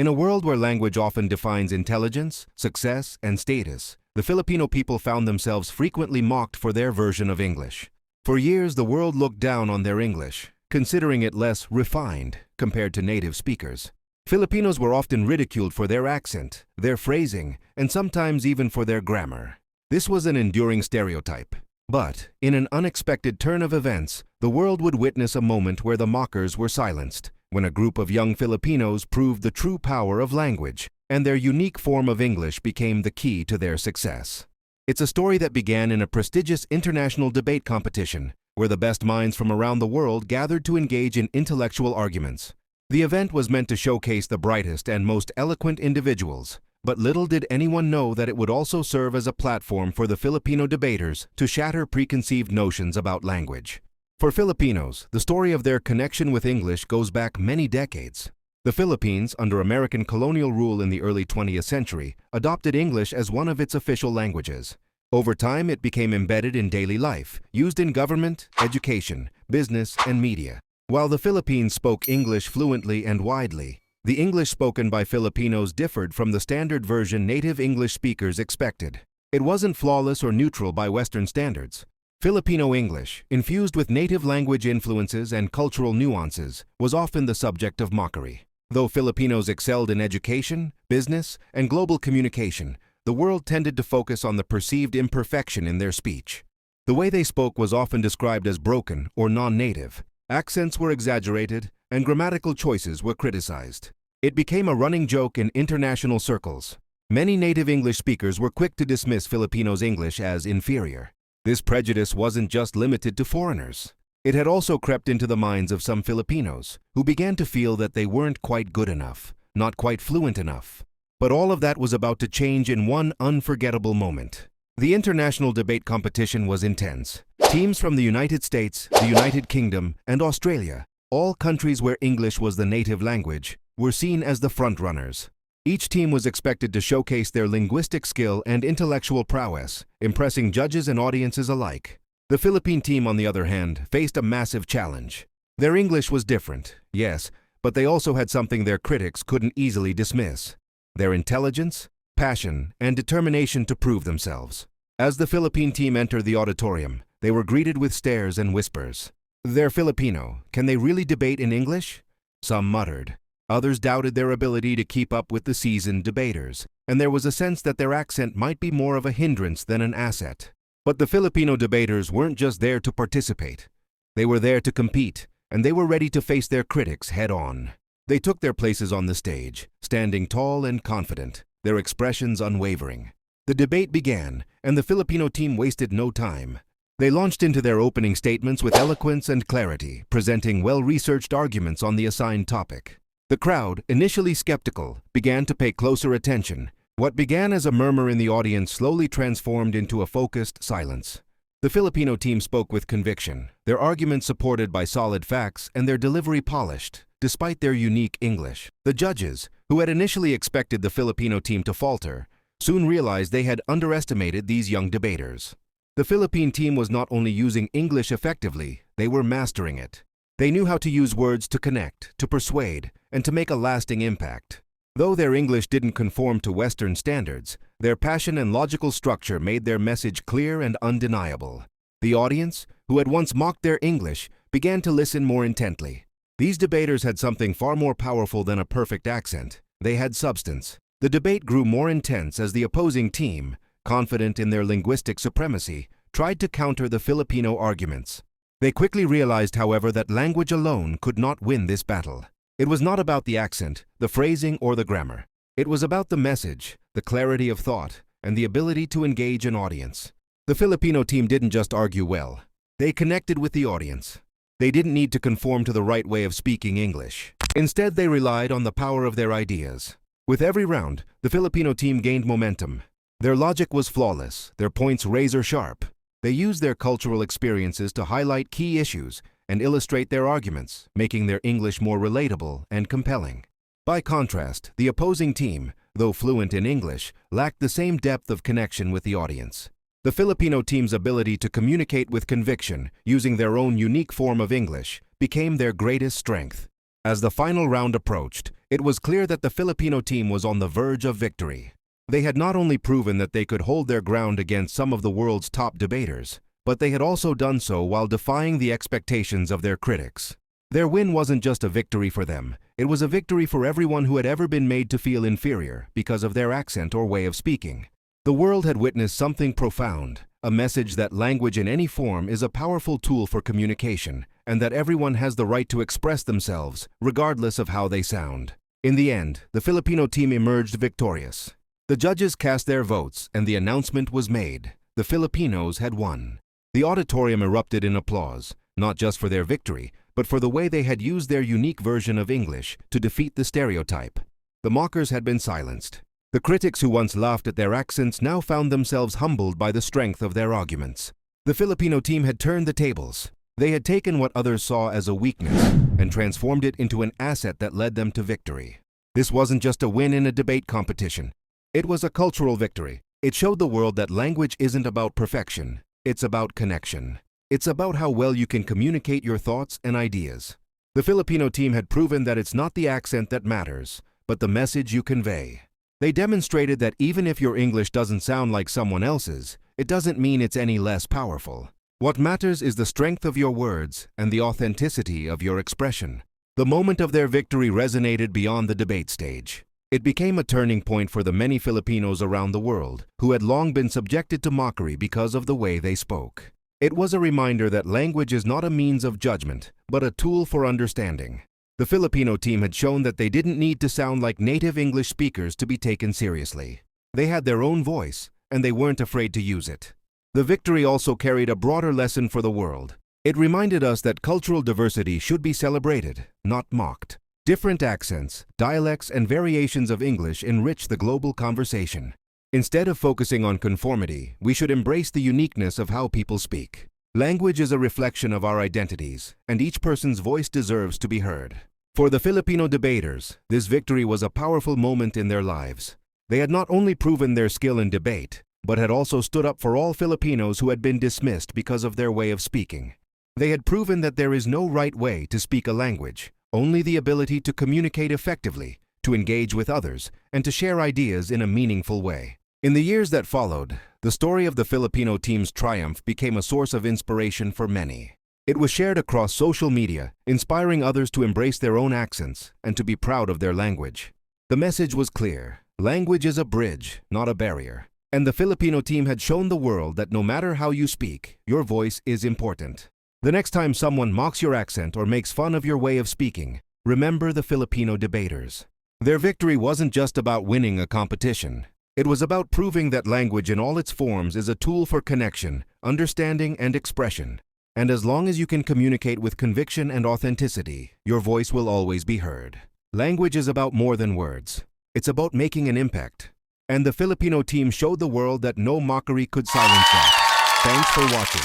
In a world where language often defines intelligence, success, and status, the Filipino people found themselves frequently mocked for their version of English. For years, the world looked down on their English, considering it less refined compared to native speakers. Filipinos were often ridiculed for their accent, their phrasing, and sometimes even for their grammar. This was an enduring stereotype. But, in an unexpected turn of events, the world would witness a moment where the mockers were silenced, when a group of young Filipinos proved the true power of language, and their unique form of English became the key to their success. It's a story that began in a prestigious international debate competition, where the best minds from around the world gathered to engage in intellectual arguments. The event was meant to showcase the brightest and most eloquent individuals, but little did anyone know that it would also serve as a platform for the Filipino debaters to shatter preconceived notions about language. For Filipinos, the story of their connection with English goes back many decades. The Philippines, under American colonial rule in the early 20th century, adopted English as one of its official languages. Over time, it became embedded in daily life, used in government, education, business, and media. While the Philippines spoke English fluently and widely, the English spoken by Filipinos differed from the standard version native English speakers expected. It wasn't flawless or neutral by Western standards. Filipino English, infused with native language influences and cultural nuances, was often the subject of mockery. Though Filipinos excelled in education, business, and global communication, the world tended to focus on the perceived imperfection in their speech. The way they spoke was often described as broken or non-native. Accents were exaggerated, and grammatical choices were criticized. It became a running joke in international circles. Many native English speakers were quick to dismiss Filipinos' English as inferior. This prejudice wasn't just limited to foreigners. It had also crept into the minds of some Filipinos, who began to feel that they weren't quite good enough, not quite fluent enough. But all of that was about to change in one unforgettable moment. The international debate competition was intense. Teams from the United States, the United Kingdom, and Australia, all countries where English was the native language, were seen as the frontrunners. Each team was expected to showcase their linguistic skill and intellectual prowess, impressing judges and audiences alike. The Philippine team, on the other hand, faced a massive challenge. Their English was different, yes, but they also had something their critics couldn't easily dismiss: their intelligence, passion, and determination to prove themselves. As the Philippine team entered the auditorium, they were greeted with stares and whispers. "They're Filipino. Can they really debate in English?" Some muttered. Others doubted their ability to keep up with the seasoned debaters, and there was a sense that their accent might be more of a hindrance than an asset. But the Filipino debaters weren't just there to participate. They were there to compete, and they were ready to face their critics head-on. They took their places on the stage, standing tall and confident, their expressions unwavering. The debate began, and the Filipino team wasted no time. They launched into their opening statements with eloquence and clarity, presenting well-researched arguments on the assigned topic. The crowd, initially skeptical, began to pay closer attention. What began as a murmur in the audience slowly transformed into a focused silence. The Filipino team spoke with conviction, their arguments supported by solid facts and their delivery polished, despite their unique English. The judges, who had initially expected the Filipino team to falter, soon realized they had underestimated these young debaters. The Philippine team was not only using English effectively, they were mastering it. They knew how to use words to connect, to persuade, and to make a lasting impact. Though their English didn't conform to Western standards, their passion and logical structure made their message clear and undeniable. The audience, who had once mocked their English, began to listen more intently. These debaters had something far more powerful than a perfect accent. They had substance. The debate grew more intense as the opposing team, confident in their linguistic supremacy, tried to counter the Filipino arguments. They quickly realized, however, that language alone could not win this battle. It was not about the accent, the phrasing, or the grammar. It was about the message, the clarity of thought, and the ability to engage an audience. The Filipino team didn't just argue well. They connected with the audience. They didn't need to conform to the right way of speaking English. Instead, they relied on the power of their ideas. With every round, the Filipino team gained momentum. Their logic was flawless, their points razor-sharp. They used their cultural experiences to highlight key issues and illustrate their arguments, making their English more relatable and compelling. By contrast, the opposing team, though fluent in English, lacked the same depth of connection with the audience. The Filipino team's ability to communicate with conviction, using their own unique form of English, became their greatest strength. As the final round approached, It was clear that the Filipino team was on the verge of victory. They had not only proven that they could hold their ground against some of the world's top debaters, but they had also done so while defying the expectations of their critics. Their win wasn't just a victory for them, it was a victory for everyone who had ever been made to feel inferior because of their accent or way of speaking. The world had witnessed something profound, a message that language in any form is a powerful tool for communication, and that everyone has the right to express themselves, regardless of how they sound. In the end, the Filipino team emerged victorious. The judges cast their votes, and the announcement was made. The Filipinos had won. The auditorium erupted in applause, not just for their victory, but for the way they had used their unique version of English to defeat the stereotype. The mockers had been silenced. The critics who once laughed at their accents now found themselves humbled by the strength of their arguments. The Filipino team had turned the tables. They had taken what others saw as a weakness and transformed it into an asset that led them to victory. This wasn't just a win in a debate competition. It was a cultural victory. It showed the world that language isn't about perfection. It's about connection. It's about how well you can communicate your thoughts and ideas. The Filipino team had proven that it's not the accent that matters, but the message you convey. They demonstrated that even if your English doesn't sound like someone else's, it doesn't mean it's any less powerful. What matters is the strength of your words and the authenticity of your expression. The moment of their victory resonated beyond the debate stage. It became a turning point for the many Filipinos around the world who had long been subjected to mockery because of the way they spoke. It was a reminder that language is not a means of judgment, but a tool for understanding. The Filipino team had shown that they didn't need to sound like native English speakers to be taken seriously. They had their own voice, and they weren't afraid to use it. The victory also carried a broader lesson for the world. It reminded us that cultural diversity should be celebrated, not mocked. Different accents, dialects, and variations of English enrich the global conversation. Instead of focusing on conformity, we should embrace the uniqueness of how people speak. Language is a reflection of our identities, and each person's voice deserves to be heard. For the Filipino debaters, this victory was a powerful moment in their lives. They had not only proven their skill in debate, but had also stood up for all Filipinos who had been dismissed because of their way of speaking. They had proven that there is no right way to speak a language, only the ability to communicate effectively, to engage with others, and to share ideas in a meaningful way. In the years that followed, the story of the Filipino team's triumph became a source of inspiration for many. It was shared across social media, inspiring others to embrace their own accents and to be proud of their language. The message was clear. Language is a bridge, not a barrier. And the Filipino team had shown the world that no matter how you speak, your voice is important. The next time someone mocks your accent or makes fun of your way of speaking, remember the Filipino debaters. Their victory wasn't just about winning a competition. It was about proving that language in all its forms is a tool for connection, understanding, and expression. And as long as you can communicate with conviction and authenticity, your voice will always be heard. Language is about more than words. It's about making an impact. And the Filipino team showed the world that no mockery could silence that. Thanks for watching.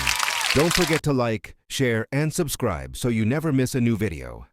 Don't forget to like, share, and subscribe so you never miss a new video.